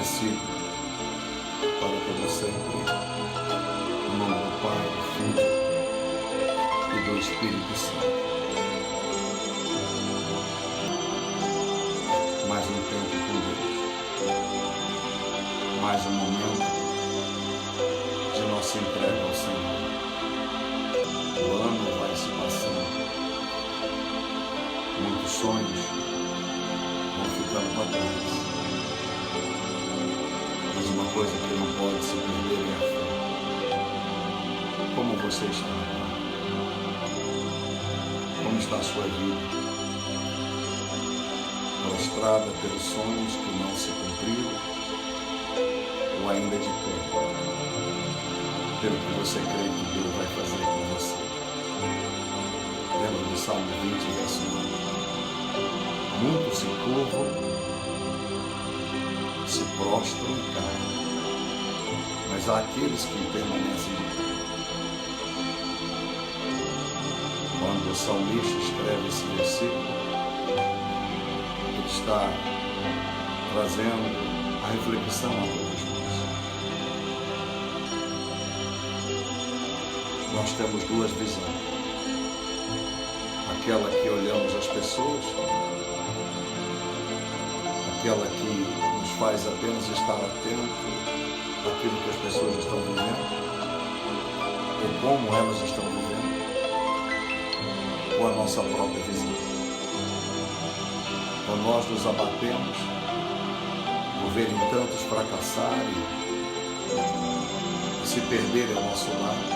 sido para todo sempre. Em nome do Pai, do Filho e do Espírito Santo. Mais um tempo com Deus. Mais um momento de nossa entrega ao Senhor. O ano vai se passando. Muitos sonhos vão ficando para trás. Mas uma coisa que não pode se perder é a fé. Como você está? Como está a sua vida? Prostrada pelos sonhos que não se cumpriram, ou ainda de pé, pelo que você crê que Deus vai fazer com você? Lembra do Salmo 20, verso 1? Muitos se curvam, se prostram e caem, mas há aqueles que permanecem de pé. Quando o salmista escreve esse versículo, ele está trazendo a reflexão a todos nós. Nós temos duas visões. Aquela que olhamos as pessoas, aquela que nos faz apenas estar atento àquilo que as pessoas estão vivendo, ou como elas estão vivendo, ou a nossa própria visão. Então nós nos abatemos por verem tantos fracassar e se perderem ao nosso lado,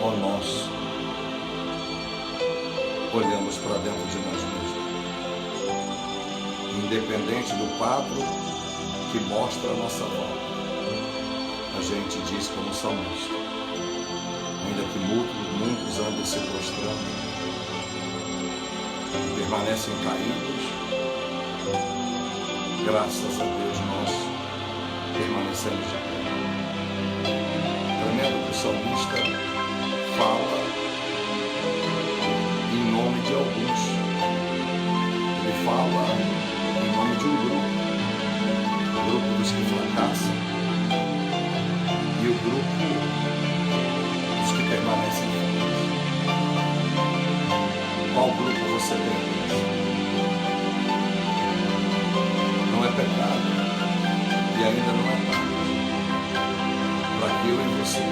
ou nós olhamos para dentro de nós mesmos. Independente do quadro que mostra a nossa volta, a gente diz como salmista, ainda que muitos andem se prostrando e permanecem caídos, graças a Deus nós permanecemos de pé. Tremendo que o salmista fala em nome de alguns. Ele fala em nome de um grupo dos que fracassam e o grupo dos que permanecem firmes. Qual grupo você pertence? Não é pecado e ainda não é tarde para que eu e você,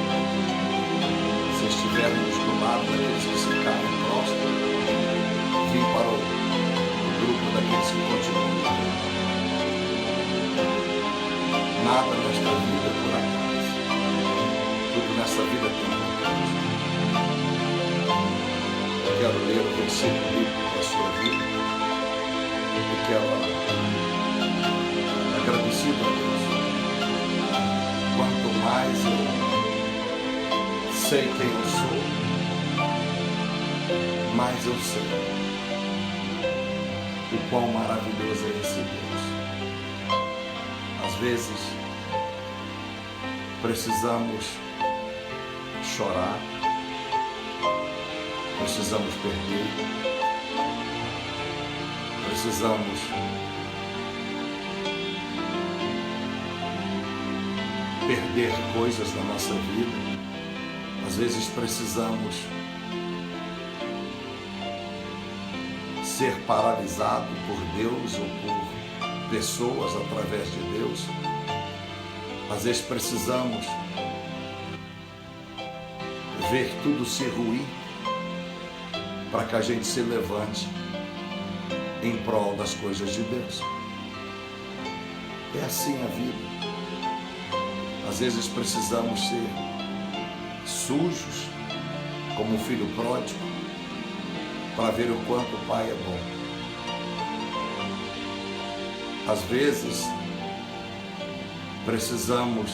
se estivermos do lado daqueles que se caem próximos, vir para o grupo daqueles que continuam. Nada nesta vida é por acaso. Tudo nesta vida tem um propósito. Eu quero ler o versículo bíblico para a sua vida. Eu quero agradecido a Deus. Quanto mais eu sei quem eu sou, mais eu sei o quão maravilhoso é esse Deus. Às vezes precisamos chorar, precisamos perder, precisamos perder coisas da nossa vida. Às vezes precisamos ser paralisado por Deus ou por pessoas através de Deus. Às vezes precisamos ver tudo se ruir para que a gente se levante em prol das coisas de Deus. É assim a vida. Às vezes precisamos ser sujos, como o filho pródigo, para ver o quanto o Pai é bom. Às vezes precisamos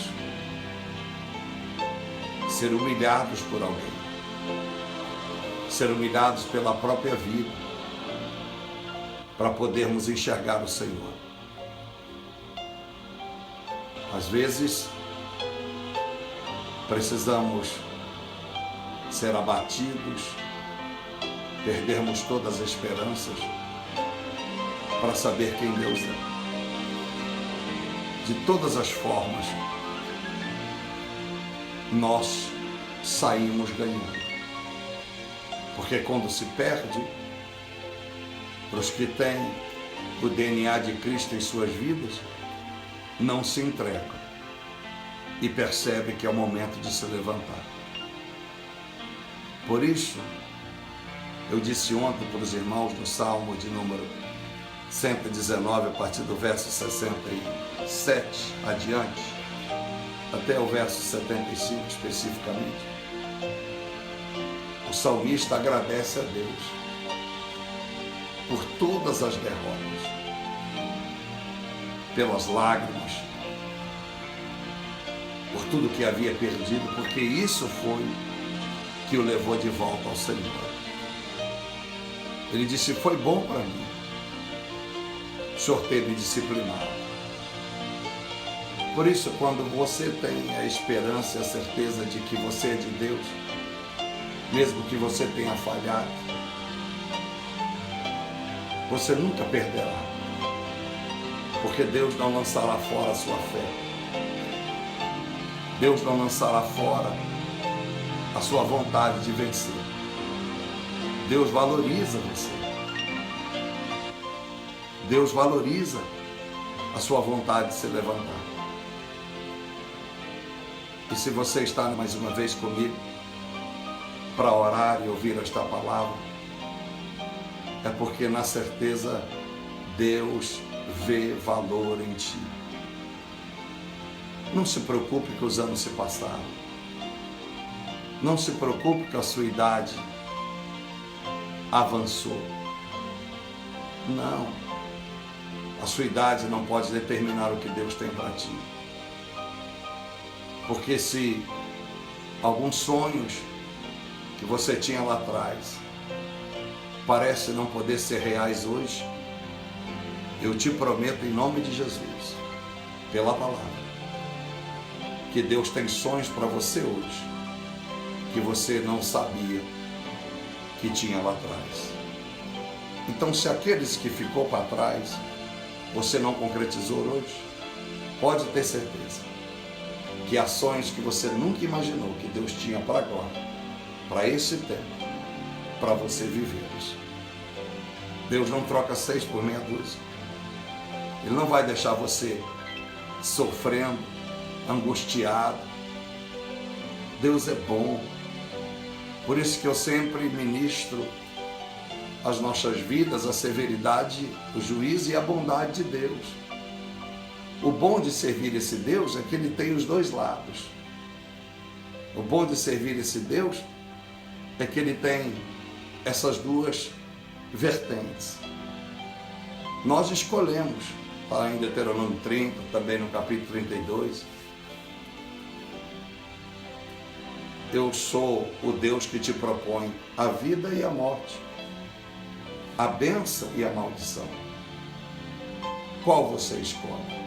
ser humilhados por alguém, ser humilhados pela própria vida, para podermos enxergar o Senhor. Às vezes precisamos ser abatidos, perdermos todas as esperanças para saber quem Deus é. de todas as formas, nós saímos ganhando. Porque quando se perde, para os que têm o DNA de Cristo em suas vidas, não se entregam e percebem que é o momento de se levantar. Por isso, eu disse ontem para os irmãos no Salmo de número 119, a partir do verso 67 adiante, até o verso 75 especificamente, o salmista agradece a Deus por todas as derrotas, pelas lágrimas, por tudo que havia perdido, porque isso foi que o levou de volta ao Senhor. Ele disse: foi bom para mim o Senhor ter me disciplinado. Por isso, quando você tem a esperança e a certeza de que você é de Deus, mesmo que você tenha falhado, você nunca perderá, porque Deus não lançará fora a sua fé. Deus não lançará fora a sua vontade de vencer. Deus valoriza você. Deus valoriza a sua vontade de se levantar. E se você está mais uma vez comigo para orar e ouvir esta palavra, é porque na certeza Deus vê valor em ti. Não se preocupe que os anos se passaram. Não se preocupe que a sua idade avançou. Não. A sua idade não pode determinar o que Deus tem para ti. Porque se alguns sonhos que você tinha lá atrás parece não poder ser reais hoje, eu te prometo em nome de Jesus, pela palavra, que Deus tem sonhos para você hoje, que você não sabia que tinha lá atrás. Então, se aqueles que ficou para trás, você não concretizou hoje, pode ter certeza que há sonhos que você nunca imaginou que Deus tinha para agora, para esse tempo, para você vivê-los. Deus não troca 6 por meia dúzia. Ele não vai deixar você sofrendo, angustiado. Deus é bom. Por isso que eu sempre ministro as nossas vidas, a severidade, o juízo e a bondade de Deus. O bom de servir esse Deus é que ele tem os dois lados. O bom de servir esse Deus é que ele tem essas duas vertentes. Nós escolhemos, está em Deuteronômio 30, também no capítulo 32, eu sou o Deus que te propõe a vida e a morte, a bênção e a maldição. Qual você escolhe?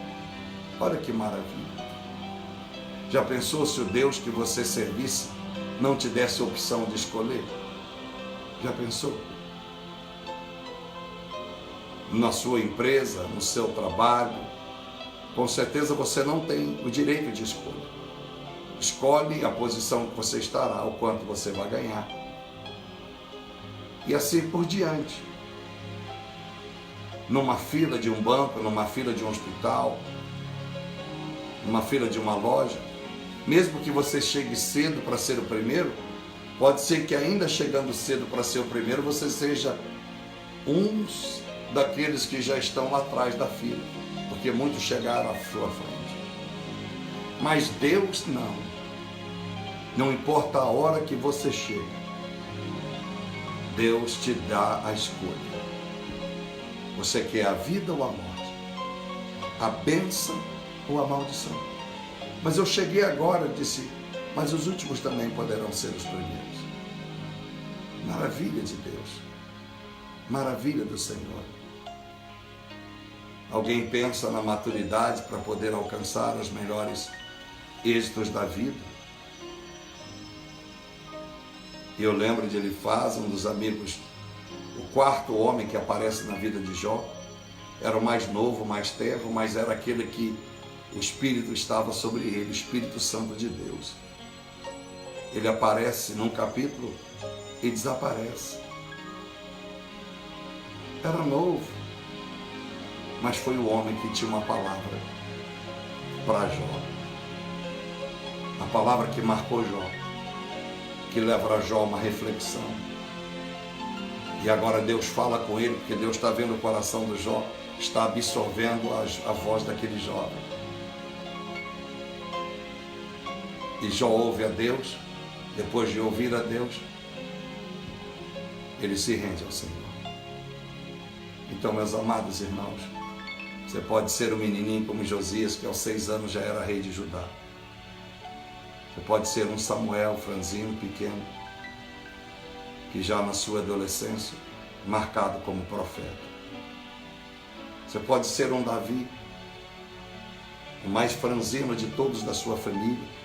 Olha que maravilha. Já pensou se o Deus que você servisse não te desse a opção de escolher? Já pensou? Na sua empresa, no seu trabalho, com certeza você não tem o direito de escolha. Escolhe a posição que você estará, o quanto você vai ganhar. E assim por diante. Numa fila de um banco, numa fila de um hospital, numa fila de uma loja, mesmo que você chegue cedo para ser o primeiro, pode ser que ainda chegando cedo para ser o primeiro, você seja uns daqueles que já estão lá atrás da fila, porque muitos chegaram à sua frente. Mas Deus não. Não importa a hora que você chega, Deus te dá a escolha. Você quer a vida ou a morte? A bênção ou a maldição? Mas eu cheguei agora, disse, mas os últimos também poderão ser os primeiros. Maravilha de Deus. Maravilha do Senhor. Alguém pensa na maturidade para poder alcançar os melhores êxitos da vida? E eu lembro de Elifaz, um dos amigos, o quarto homem que aparece na vida de Jó. Era o mais novo, mais tenro, mas era aquele que O Espírito estava sobre ele, o Espírito Santo de Deus. Ele aparece num capítulo e desaparece. Era novo, mas foi o homem que tinha uma palavra para Jó. A palavra que marcou Jó, que leva a Jó a uma reflexão. E agora Deus fala com ele, porque Deus está vendo o coração do Jó, está absorvendo a voz daquele jovem. E Jó ouve a Deus. Depois de ouvir a Deus, ele se rende ao Senhor. Então, meus amados irmãos, você pode ser um menininho como Josias, que aos 6 anos já era rei de Judá. Você pode ser um Samuel franzino, pequeno, que já na sua adolescência, marcado como profeta. Você pode ser um Davi, o mais franzino de todos da sua família,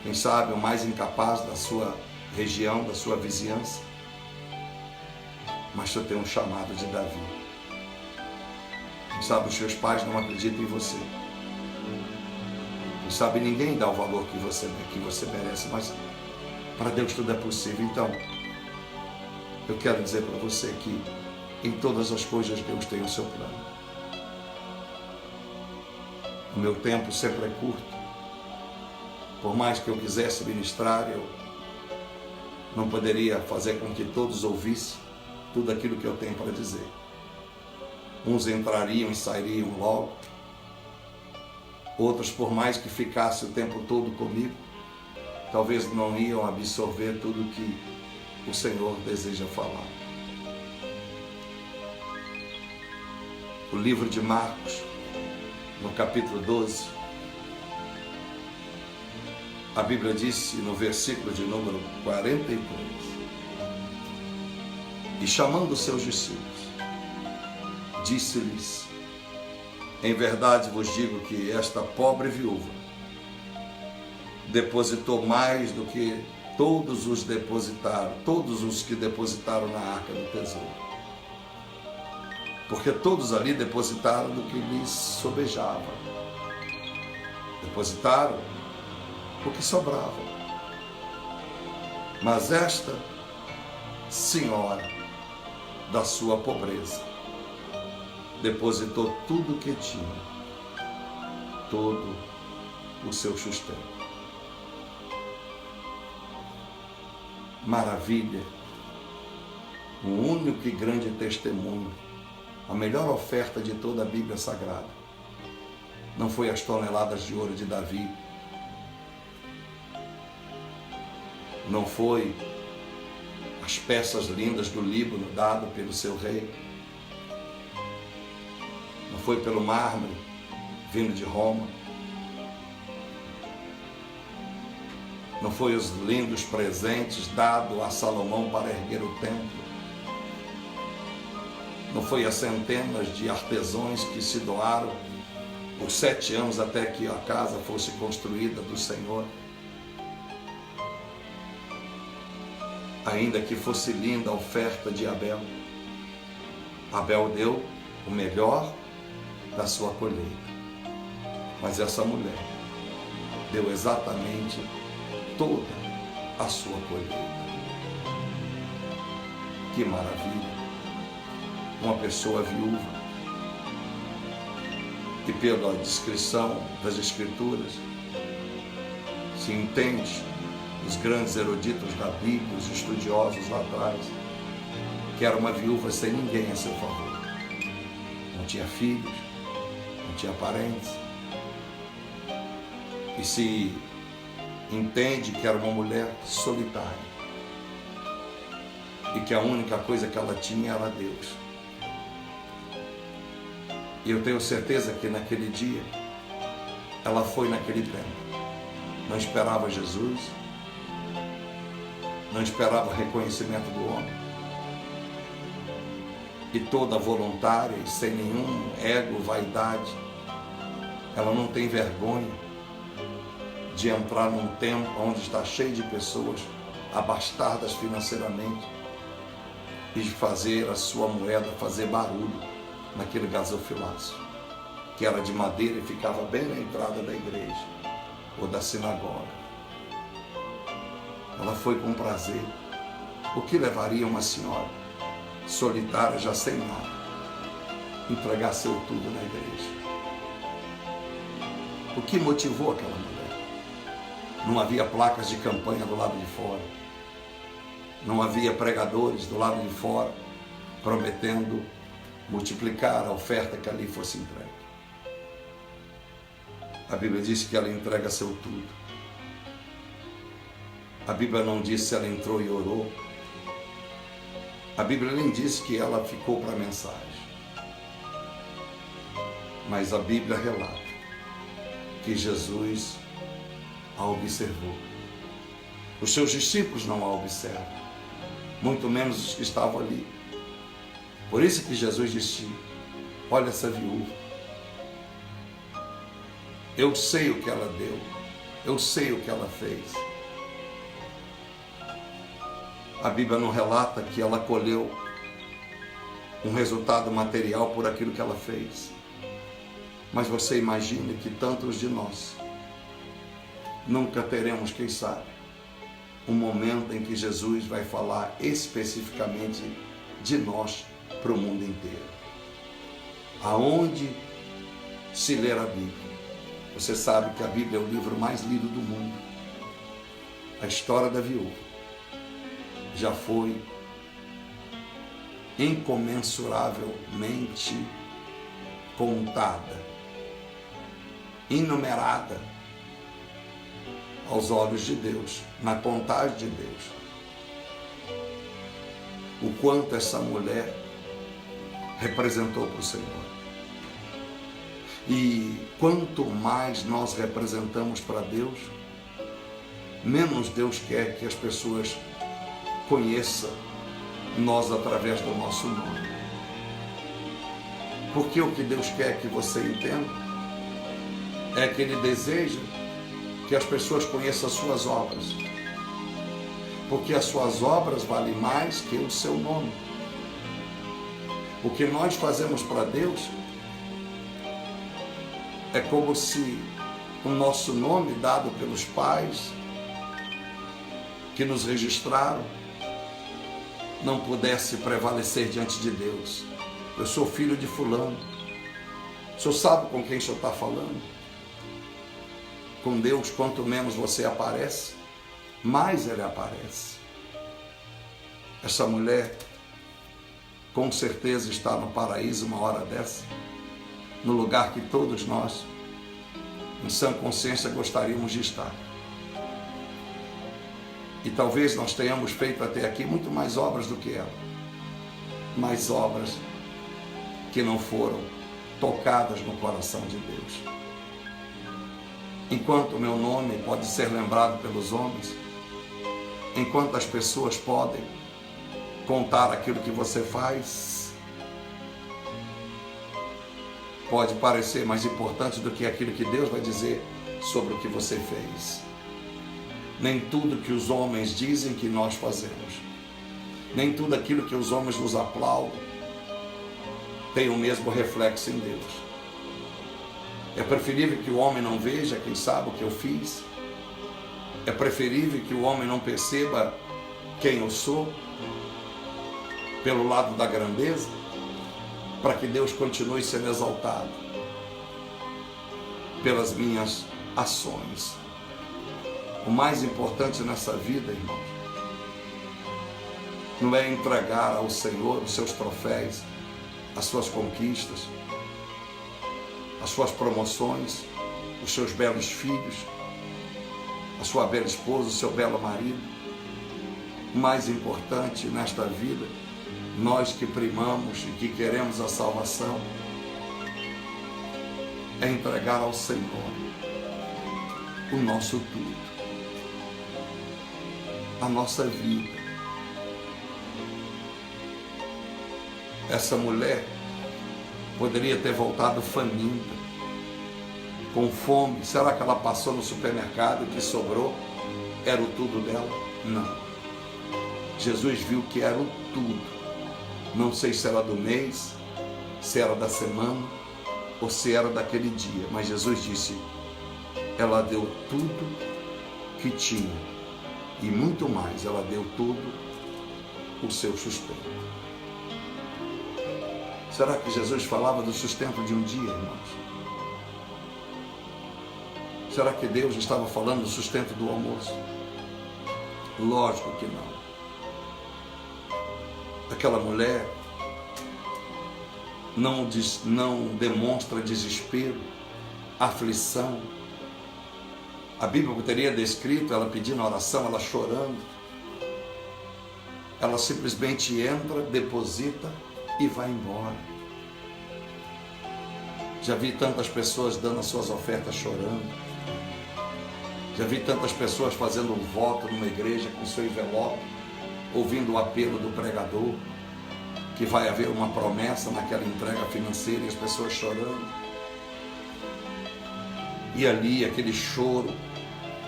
quem sabe o mais incapaz da sua região, da sua vizinhança, mas você tem um chamado de Davi. Quem sabe os seus pais não acreditam em você. Quem sabe ninguém dá o valor que você merece, mas para Deus tudo é possível. Então, eu quero dizer para você que em todas as coisas Deus tem o seu plano. O meu tempo sempre é curto. Por mais que eu quisesse ministrar, eu não poderia fazer com que todos ouvissem tudo aquilo que eu tenho para dizer. Uns entrariam e sairiam logo. Outros, por mais que ficasse o tempo todo comigo, talvez não iam absorver tudo que o Senhor deseja falar. O livro de Marcos, no capítulo 12, a Bíblia disse no versículo de número 43, e chamando os seus discípulos, disse-lhes: em verdade vos digo que esta pobre viúva depositou mais do que todos os que depositaram na arca do tesouro. Porque todos ali depositaram do que lhes sobejava. Depositaram o que sobrava. Mas esta senhora, da sua pobreza, depositou tudo o que tinha, todo o seu sustento. Maravilha, um único e grande testemunho, a melhor oferta de toda a Bíblia Sagrada. Não foi as toneladas de ouro de Davi, não foi as peças lindas do Líbano dado pelo seu rei, não foi pelo mármore vindo de Roma, não foi os lindos presentes dados a Salomão para erguer o templo, não foi as centenas de artesãos que se doaram por 7 anos até que a casa fosse construída do Senhor. Ainda que fosse linda a oferta de Abel, Abel deu o melhor da sua colheita, mas essa mulher deu exatamente toda a sua colheita. Que maravilha! Uma pessoa viúva, que pela descrição das Escrituras se entende, os grandes eruditos da Bíblia, os estudiosos lá atrás, que era uma viúva sem ninguém a seu favor. Não tinha filhos, não tinha parentes. E se entende que era uma mulher solitária. E que a única coisa que ela tinha era Deus. E eu tenho certeza que naquele dia, ela foi naquele templo. Não esperava Jesus, não esperava reconhecimento do homem. E toda voluntária e sem nenhum ego, vaidade, ela não tem vergonha de entrar num templo onde está cheio de pessoas abastadas financeiramente e de fazer a sua moeda fazer barulho naquele gasofilácio. que era de madeira e ficava bem na entrada da igreja ou da sinagoga. Ela foi com prazer. O que levaria uma senhora solitária, já sem nada, entregar seu tudo na igreja? O que motivou aquela mulher? Não havia placas de campanha do lado de fora. Não havia pregadores do lado de fora prometendo multiplicar a oferta que ali fosse entregue. A Bíblia diz que ela entrega seu tudo. A Bíblia não diz se ela entrou e orou. A Bíblia nem diz que ela ficou para a mensagem. Mas a Bíblia relata que Jesus a observou. Os seus discípulos não a observam, muito menos os que estavam ali. Por isso que Jesus disse: olha essa viúva, eu sei o que ela deu, eu sei o que ela fez. A Bíblia não relata que ela colheu um resultado material por aquilo que ela fez. Mas você imagina que tantos de nós nunca teremos, quem sabe, um momento em que Jesus vai falar especificamente de nós para o mundo inteiro. Aonde se ler a Bíblia? Você sabe que a Bíblia é o livro mais lido do mundo. A história da viúva já foi incomensuravelmente contada, enumerada aos olhos de Deus, na contagem de Deus. O quanto essa mulher representou para o Senhor. E quanto mais nós representamos para Deus, menos Deus quer que as pessoas conheçam nós através do nosso nome. Porque o que Deus quer que você entenda é que Ele deseja que as pessoas conheçam as suas obras. Porque as suas obras valem mais que o seu nome. O que nós fazemos para Deus é como se o nosso nome dado pelos pais que nos registraram não pudesse prevalecer diante de Deus. Eu sou filho de fulano. O senhor sabe com quem o senhor está falando? Com Deus, quanto menos você aparece, mais Ele aparece. Essa mulher, com certeza, está no paraíso uma hora dessa, no lugar que todos nós, em sã consciência, gostaríamos de estar. E talvez nós tenhamos feito até aqui muito mais obras do que ela. Mais obras que não foram tocadas no coração de Deus. Enquanto o meu nome pode ser lembrado pelos homens, enquanto as pessoas podem contar aquilo que você faz, pode parecer mais importante do que aquilo que Deus vai dizer sobre o que você fez. Nem tudo que os homens dizem que nós fazemos, nem tudo aquilo que os homens nos aplaudem, tem o mesmo reflexo em Deus. É preferível que o homem não veja, quem sabe, o que eu fiz. É preferível que o homem não perceba quem eu sou, pelo lado da grandeza, para que Deus continue sendo exaltado pelas minhas ações. O mais importante nessa vida, irmãos, não é entregar ao Senhor os seus troféus, as suas conquistas, as suas promoções, os seus belos filhos, a sua bela esposa, o seu belo marido. O mais importante nesta vida, nós que primamos e que queremos a salvação, é entregar ao Senhor o nosso tudo, a nossa vida. Essa mulher poderia ter voltado faminta, com fome. Será que ela passou no supermercado e o que sobrou era o tudo dela? Não. Jesus viu que era o tudo. Não sei se era do mês, se era da semana ou se era daquele dia, mas Jesus disse, ela deu tudo que tinha e muito mais, ela deu tudo o seu sustento. Será que Jesus falava do sustento de um dia, irmãos? Será que Deus estava falando do sustento do almoço? Lógico que não. Aquela mulher não demonstra desespero, aflição. A Bíblia teria descrito ela pedindo oração, ela chorando. Ela simplesmente entra, deposita e vai embora. Já vi tantas pessoas dando as suas ofertas chorando. Já vi tantas pessoas fazendo um voto numa igreja com seu envelope, ouvindo o apelo do pregador, que vai haver uma promessa naquela entrega financeira e as pessoas chorando. E ali aquele choro,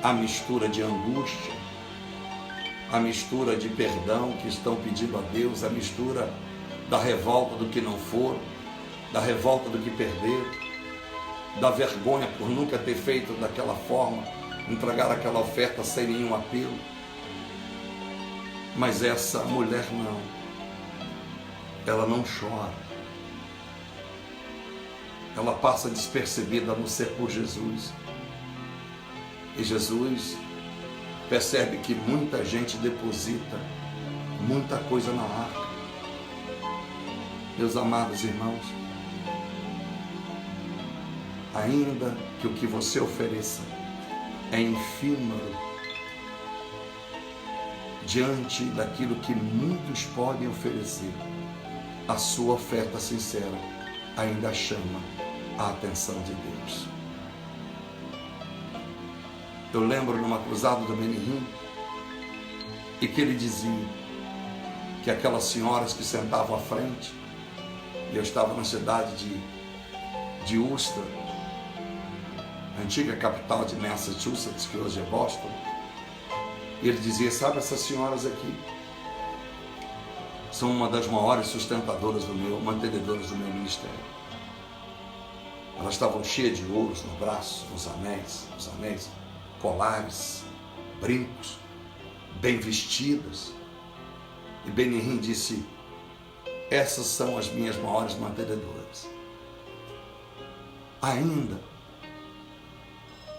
a mistura de angústia, a mistura de perdão que estão pedindo a Deus, a mistura da revolta do que não foram, da revolta do que perderam, da vergonha por nunca ter feito daquela forma, entregar aquela oferta sem nenhum apelo. Mas essa mulher não, ela não chora, ela passa despercebida a não ser por Jesus. E Jesus percebe que muita gente deposita muita coisa na arca. Meus amados irmãos, ainda que o que você ofereça é efímero diante daquilo que muitos podem oferecer, a sua oferta sincera ainda chama a atenção de Deus. Eu lembro numa cruzada do Benihim, e que ele dizia que aquelas senhoras que sentavam à frente, e eu estava na cidade de Worcester, antiga capital de Massachusetts, que hoje é Boston, e ele dizia, sabe, essas senhoras aqui são uma das maiores sustentadoras mantenedoras do meu ministério. Elas estavam cheias de ouros no braço, nos anéis, colares, brincos, bem vestidas. E Benihim disse, essas são as minhas maiores mantenedoras. Ainda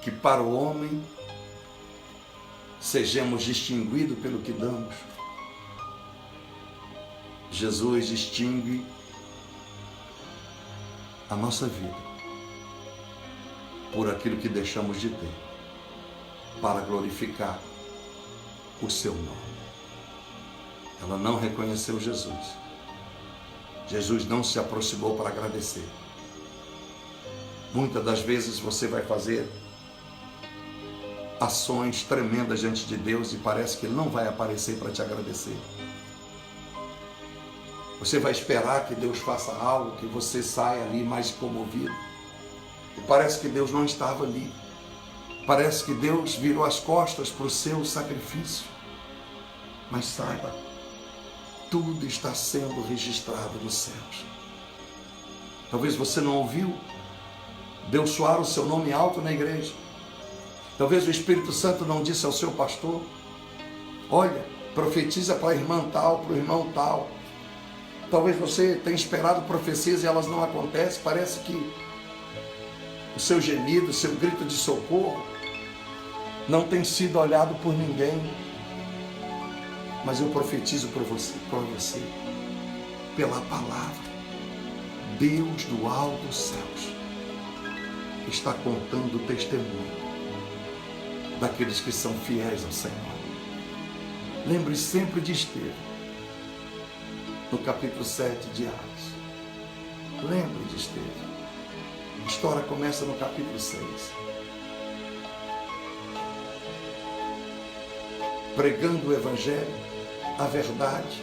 que para o homem sejamos distinguidos pelo que damos, Jesus distingue a nossa vida por aquilo que deixamos de ter, para glorificar o seu nome. Ela não reconheceu Jesus. Jesus não se aproximou para agradecer. Muitas das vezes você vai fazer ações tremendas diante de Deus e parece que Ele não vai aparecer para te agradecer. Você vai esperar que Deus faça algo, que você saia ali mais comovido. E parece que Deus não estava ali. Parece que Deus virou as costas para o seu sacrifício. Mas saiba, tudo está sendo registrado nos céus. Talvez você não ouviu Deus soar o seu nome alto na igreja. Talvez o Espírito Santo não disse ao seu pastor, olha, profetiza para a irmã tal, para o irmão tal. Talvez você tenha esperado profecias e elas não acontecem. Parece que o seu gemido, o seu grito de socorro não tem sido olhado por ninguém. Mas eu profetizo por você, pela palavra. Deus do alto dos céus está contando o testemunho daqueles que são fiéis ao Senhor. Lembre sempre de Estevão, no capítulo 7 de Atos. Lembre de Estevão. A história começa no capítulo 6. Pregando o Evangelho, a verdade.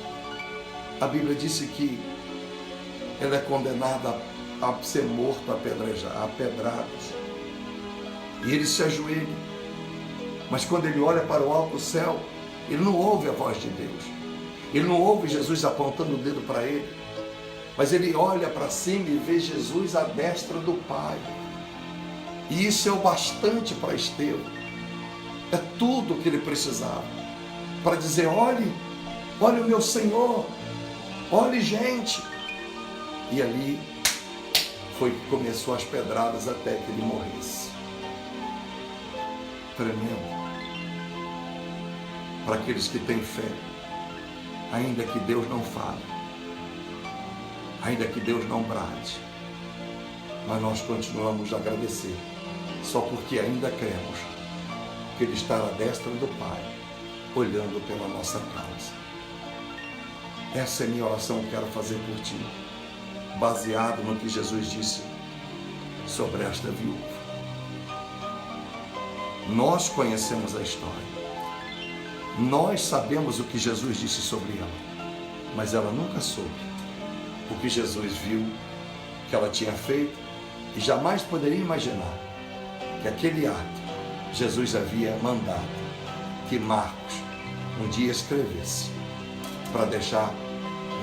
A Bíblia disse que ele é condenado a ser morto a pedradas. E ele se ajoelha. Mas quando ele olha para o alto céu, ele não ouve a voz de Deus. Ele não ouve Jesus apontando o dedo para ele. Mas ele olha para cima e vê Jesus à destra do Pai. E isso é o bastante para Estevão. É tudo o que ele precisava para dizer: olhe o meu Senhor, olhe, gente. E ali foi que começou as pedradas até que ele morresse. Tremendo. Para aqueles que têm fé, ainda que Deus não fale, ainda que Deus não brade, mas nós continuamos a agradecer, só porque ainda cremos que Ele está à destra do Pai, olhando pela nossa causa. Essa é a minha oração que eu quero fazer por ti, baseado no que Jesus disse sobre esta viúva. Nós conhecemos a história, nós sabemos o que Jesus disse sobre ela, mas ela nunca soube o que Jesus viu que ela tinha feito e jamais poderia imaginar que aquele ato Jesus havia mandado que Marcos um dia escrevesse para deixar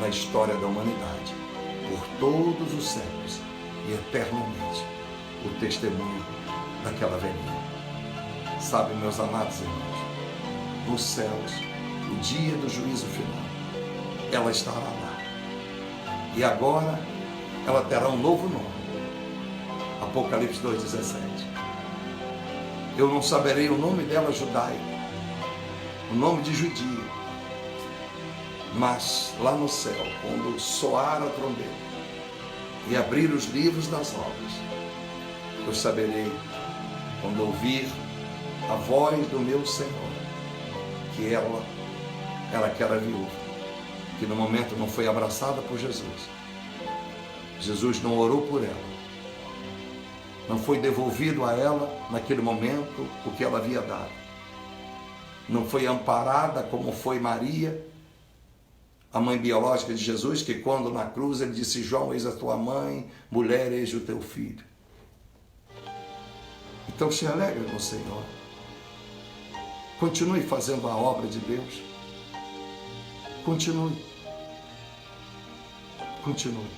na história da humanidade, por todos os séculos e eternamente, o testemunho daquela velhinha. Sabe, meus amados irmãos, nos céus, o dia do juízo final, ela estará lá. E agora ela terá um novo nome. Apocalipse 2,17. Eu não saberei o nome dela judaico, o nome de judia, mas lá no céu, quando soar a trombeta e abrir os livros das obras, eu saberei, quando ouvir a voz do meu Senhor, que ela era aquela viúva, que no momento não foi abraçada por Jesus. Jesus não orou por ela. Não foi devolvido a ela, naquele momento, o que ela havia dado. Não foi amparada como foi Maria, a mãe biológica de Jesus, que quando na cruz ele disse: João, eis a tua mãe, mulher, eis o teu filho. Então se alegre no Senhor. Continue fazendo a obra de Deus. Continue. Continue.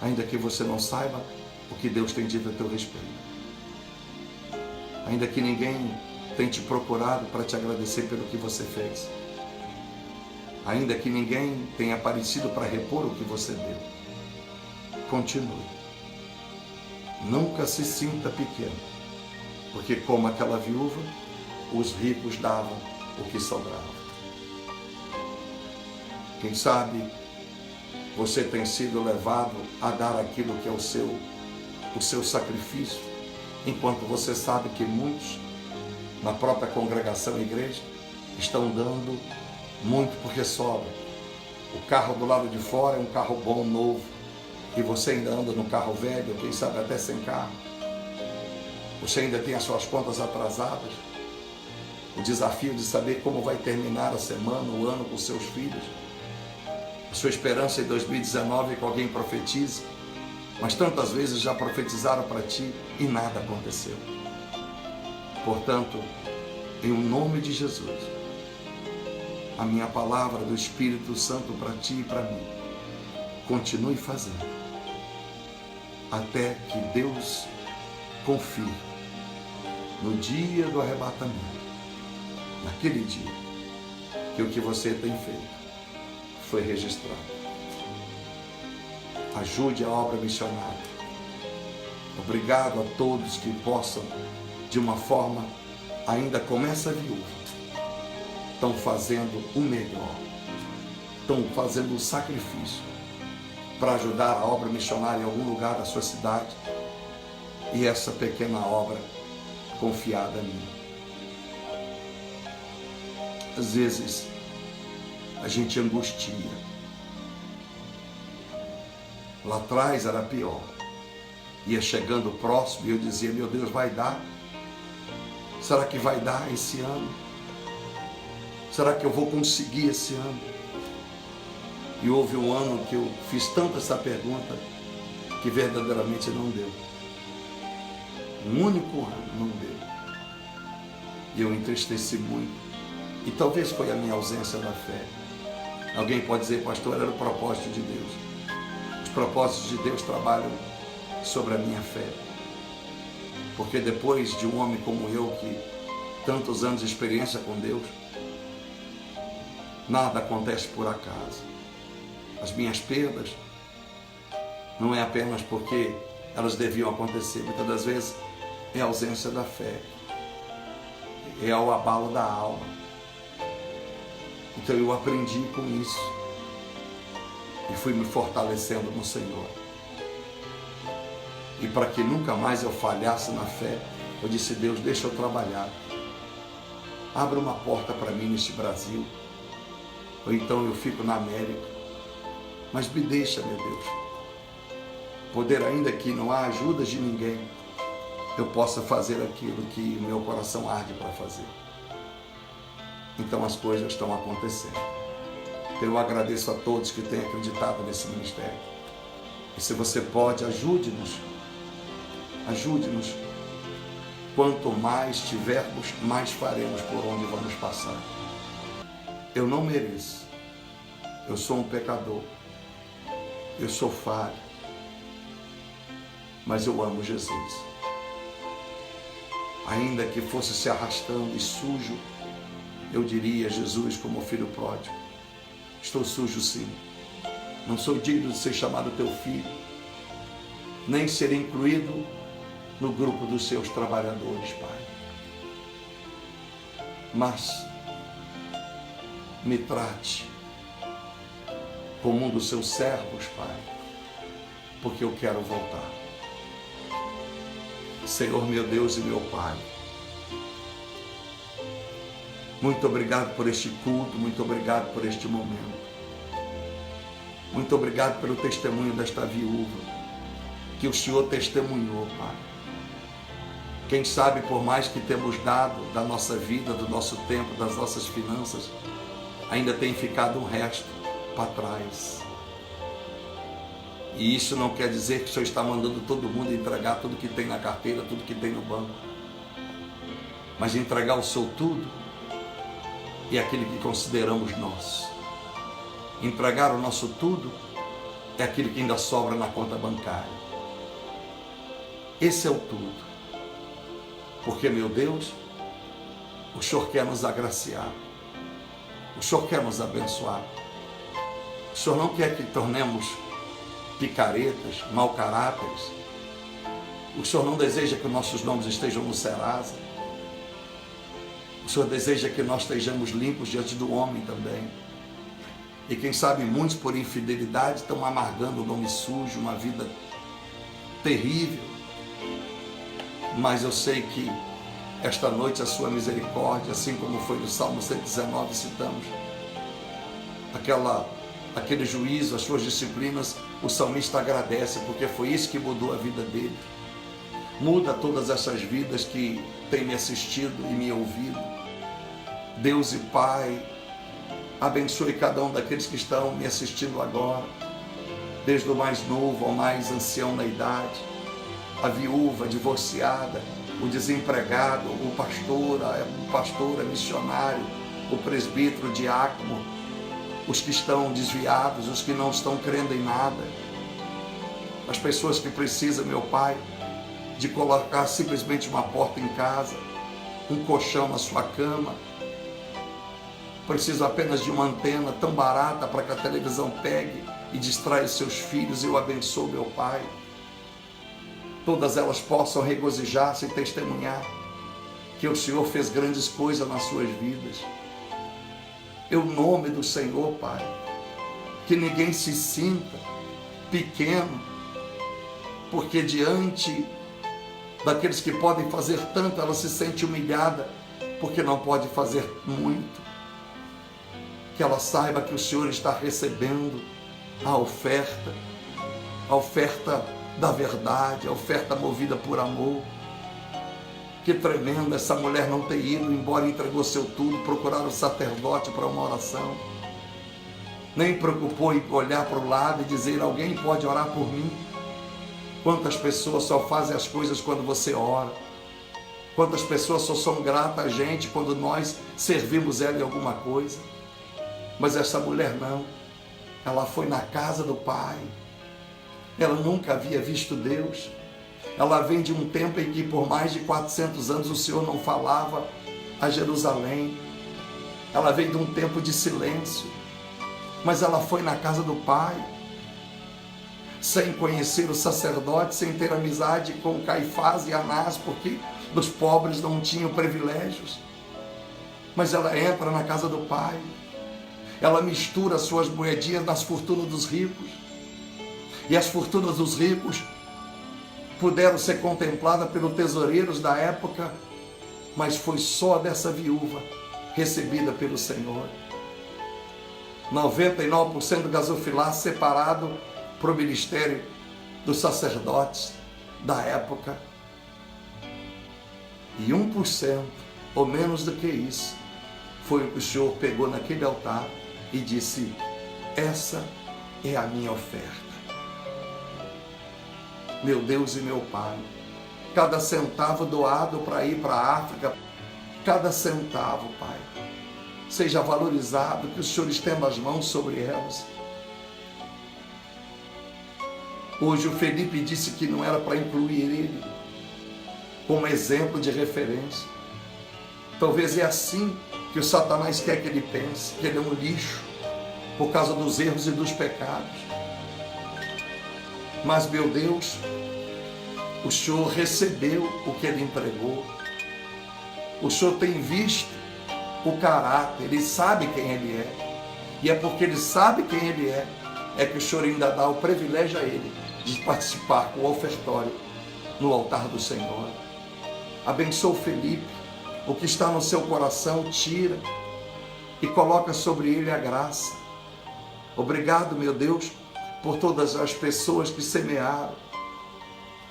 Ainda que você não saiba o que Deus tem dito a teu respeito. Ainda que ninguém tenha te procurado para te agradecer pelo que você fez. Ainda que ninguém tenha aparecido para repor o que você deu. Continue. Nunca se sinta pequeno, porque como aquela viúva, os ricos davam o que sobrava. Quem sabe você tem sido levado a dar aquilo que é o seu sacrifício, enquanto você sabe que muitos, na própria congregação e igreja, estão dando muito porque sobra. O carro do lado de fora é um carro bom, novo, e você ainda anda no carro velho, quem sabe até sem carro. Você ainda tem as suas contas atrasadas. O desafio de saber como vai terminar a semana, o ano com seus filhos. A sua esperança em 2019 é que alguém profetize, mas tantas vezes já profetizaram para ti e nada aconteceu. Portanto, em nome de Jesus, a minha palavra do Espírito Santo para ti e para mim, continue fazendo, até que Deus confirme no dia do arrebatamento, naquele dia, que o que você tem feito foi registrado. Ajude a obra missionária. Obrigado a todos que possam, de uma forma, ainda como essa viúva, estão fazendo o melhor, estão fazendo o sacrifício para ajudar a obra missionária em algum lugar da sua cidade, e essa pequena obra confiada a mim. Às vezes a gente angustia. Lá atrás era pior. Ia chegando próximo e eu dizia: meu Deus, vai dar? Será que vai dar esse ano? Será que eu vou conseguir esse ano? E houve um ano que eu fiz tanto essa pergunta que verdadeiramente não deu. Um único ano não deu. E eu entristeci muito. E talvez foi a minha ausência da fé. Alguém pode dizer: pastor, era o propósito de Deus. Os propósitos de Deus trabalham sobre a minha fé. Porque depois de um homem como eu, que tantos anos de experiência com Deus, nada acontece por acaso. As minhas perdas não é apenas porque elas deviam acontecer, muitas das vezes é a ausência da fé, é o abalo da alma. Então eu aprendi com isso e fui me fortalecendo no Senhor. E para que nunca mais eu falhasse na fé, eu disse: Deus, deixa eu trabalhar. Abra uma porta para mim neste Brasil, ou então eu fico na América. Mas me deixa, meu Deus, poder, ainda que não há ajuda de ninguém, eu possa fazer aquilo que meu coração arde para fazer. Então as coisas estão acontecendo. Eu agradeço a todos que têm acreditado nesse ministério. E se você pode, ajude-nos. Ajude-nos. Quanto mais tivermos, mais faremos por onde vamos passar. Eu não mereço. Eu sou um pecador. Eu sou falho. Mas eu amo Jesus. Ainda que fosse se arrastando e sujo, eu diria: Jesus, como filho pródigo, estou sujo sim. Não sou digno de ser chamado teu filho, nem ser incluído no grupo dos seus trabalhadores, Pai. Mas me trate como um dos seus servos, Pai, porque eu quero voltar. Senhor, meu Deus e meu Pai, muito obrigado por este culto, muito obrigado por este momento. Muito obrigado pelo testemunho desta viúva, que o Senhor testemunhou, Pai. Quem sabe, por mais que temos dado da nossa vida, do nosso tempo, das nossas finanças, ainda tem ficado um resto para trás. E isso não quer dizer que o Senhor está mandando todo mundo entregar tudo que tem na carteira, tudo que tem no banco. Mas entregar o seu tudo e aquele que consideramos nosso. Entregar o nosso tudo é aquilo que ainda sobra na conta bancária. Esse é o tudo. Porque, meu Deus, o Senhor quer nos agraciar. O Senhor quer nos abençoar. O Senhor não quer que tornemos picaretas, mau caráteres. O Senhor não deseja que nossos nomes estejam no Serasa. O Senhor deseja que nós estejamos limpos diante do homem também. E quem sabe muitos, por infidelidade, estão amargando o nome sujo, uma vida terrível. Mas eu sei que esta noite a sua misericórdia, assim como foi no Salmo 119, citamos, aquele juízo, as suas disciplinas, o salmista agradece, porque foi isso que mudou a vida dele. Muda todas essas vidas que têm me assistido e me ouvido. Deus e Pai, abençoe cada um daqueles que estão me assistindo agora, desde o mais novo ao mais ancião na idade, a viúva, a divorciada, o desempregado, o pastor, missionário, o presbítero, o diácono, os que estão desviados, os que não estão crendo em nada, as pessoas que precisam, meu Pai, de colocar simplesmente uma porta em casa, um colchão na sua cama, precisam apenas de uma antena tão barata para que a televisão pegue e distraia os seus filhos. Eu abençoo, meu Pai, todas elas possam regozijar-se e testemunhar que o Senhor fez grandes coisas nas suas vidas. Em nome do Senhor, Pai, que ninguém se sinta pequeno, porque diante daqueles que podem fazer tanto, ela se sente humilhada, porque não pode fazer muito. Que ela saiba que o Senhor está recebendo a oferta da verdade, a oferta movida por amor. Que tremendo essa mulher não ter ido, embora entregou seu tudo, procurar o sacerdote para uma oração. Nem preocupou em olhar para o lado e dizer: alguém pode orar por mim? Quantas pessoas só fazem as coisas quando você ora? Quantas pessoas só são gratas a gente quando nós servimos ela em alguma coisa? Mas essa mulher não. Ela foi na casa do Pai Ela nunca havia visto Deus. Ela vem de um tempo em que por mais de 400 anos o Senhor não falava a Jerusalém. Ela veio de um tempo de silêncio, mas ela foi na casa do Pai, sem conhecer o sacerdote, sem ter amizade com Caifás e Anás, porque os pobres não tinham privilégios. Mas ela entra na casa do Pai, ela mistura suas moedinhas nas fortunas dos ricos, e as fortunas dos ricos puderam ser contempladas pelos tesoureiros da época, mas foi só dessa viúva recebida pelo Senhor. 99% do gasofilar separado para o ministério dos sacerdotes da época, e 1% ou menos do que isso foi o que o Senhor pegou naquele altar e disse: essa é a minha oferta. Meu Deus e meu Pai, cada centavo doado para ir para a África, cada centavo, Pai, seja valorizado, que o Senhor estenda as mãos sobre elas. Hoje o Felipe disse que não era para incluir ele como exemplo de referência. Talvez é assim que o Satanás quer que ele pense, que ele é um lixo por causa dos erros e dos pecados. Mas, meu Deus, o Senhor recebeu o que ele entregou. O Senhor tem visto o caráter, ele sabe quem ele é. E é porque ele sabe quem ele é que o Senhor ainda dá o privilégio a ele de participar com o ofertório no altar do Senhor. Abençoa o Felipe, o que está no seu coração, tira e coloca sobre ele a graça. Obrigado, meu Deus, por todas as pessoas que semearam.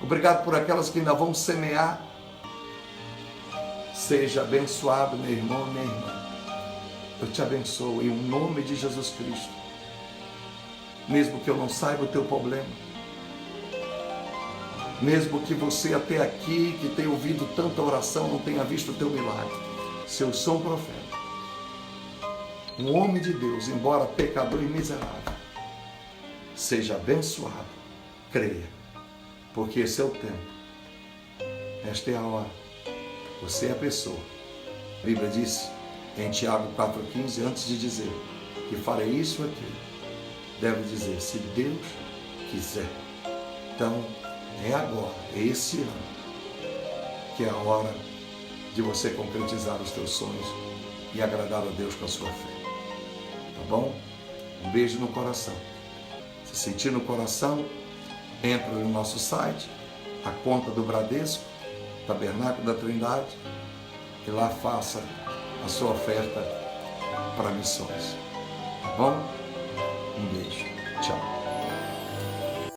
Obrigado por aquelas que ainda vão semear. Seja abençoado, meu irmão, minha irmã. Eu te abençoo em nome de Jesus Cristo. Mesmo que eu não saiba o teu problema, mesmo que você até aqui, que tenha ouvido tanta oração, não tenha visto o teu milagre, se eu sou um profeta, um homem de Deus, embora pecador e miserável, seja abençoado, creia, porque esse é o tempo, esta é a hora, você é a pessoa. A Bíblia diz em Tiago 4,15, antes de dizer que farei isso ou aquilo, deve dizer, se Deus quiser. Então, é agora, é esse ano, que é a hora de você concretizar os teus sonhos e agradar a Deus com a sua fé. Tá bom? Um beijo no coração. Se sentir no coração, entra no nosso site, a conta do Bradesco, Tabernáculo da Trindade, e lá faça a sua oferta para missões. Tá bom? Um beijo. Tchau.